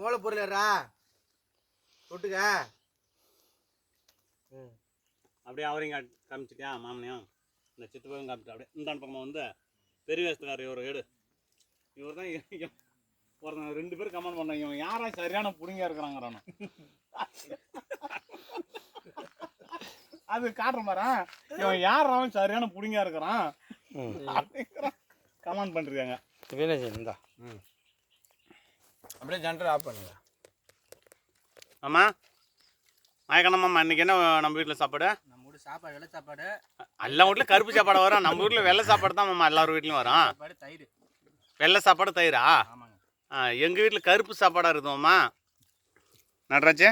மூளை பொருளா தொட்டுக்க. அப்படியே அவரையும் காமிச்சிட்டியா மாமனையும் இந்த சித்தப்பையும் காமிச்சிட்டா. அப்படியே இந்த பக்கமாக வந்து பெரிய வயசுக்காரர் இவர் ஏடு இவர் தான் ஒருத்தன் 2 பேரும் கமெண்ட் பண்ணாங்க, இவன் யாரா சரியான புடுங்கியா இருக்கிறாங்கிறானோ. அது காட்டுற மாதிரி இவன் யாராவும் சரியான புடுங்கியா இருக்கிறான் கமெண்ட் பண்ணிருக்காங்க. இந்தா அப்படியே ஜென்டர் ஆஃப் பண்ணுங்க. ஆமா மயக்கணமாம்மா, இன்னைக்கு என்ன நம்ம வீட்டில் சாப்பாடு? நம்ம வீட்டு சாப்பாடு வெள்ளை சாப்பாடு. எல்லா வீட்லையும் கருப்பு சாப்பாடு வரும், நம்ம வீட்டில் வெள்ளை சாப்பாடு தான் மாமா எல்லாரும் வீட்லையும் வரும். சாப்பாடு தயிர். வெள்ளை சாப்பாடு தயிரா? ஆமாங்க. எங்கள் வீட்டில் கருப்பு சாப்பாடாக இருக்குதும்மா. நடராஜ்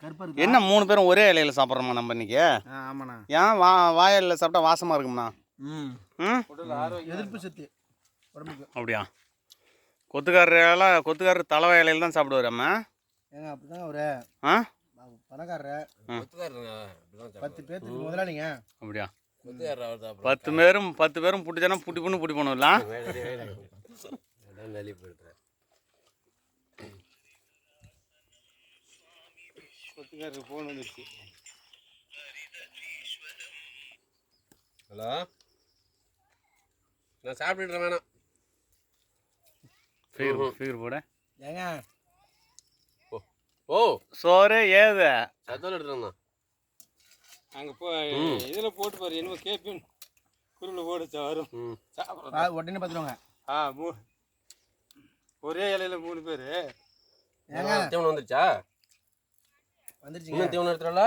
கருப்பு என்ன 3 பேரும் ஒரே இலையில சாப்பிட்றோமா நம்ம இன்னைக்கு? ஆமாண்ணா. ஏன் வாயில சாப்பிட்டா வாசமாக இருக்கும்ண்ணா? எதிர்ப்பு சக்தி உடம்புக்கு. அப்படியா? கொத்துக்காரர் தலைவா இலையில தான் சாப்பிடுவார் அம்மா. ஏங்க அப்படிதாங்க அவரு பணக்காரர் 10 பேர்த்துக்கு முதலாளிங்க. அப்படியா? 10 பேரும் புட்டிச்சானா புட்டி பண்ணுவல. கொத்துக்காரருக்கு ஃபோன் வந்துருச்சு. ஹலோ, நான் சாப்பிட்டுட்டு வேணாம். ஃபீர் போட ஏங்க. ஓ சோறு ஏது சத்தம் எடுத்துருந்தா அங்கே இதில் போட்டு பாரு, என்னமோ கேப்பின் குருவில் போடுச்சா வரும். உடனே பார்த்துருவாங்க. ஒரே இலையில 3 பேர். ஏங்க தீவனம் வந்துருச்சா? வந்துருச்சுங்க. இன்னும் தீவனம் எடுத்துடல.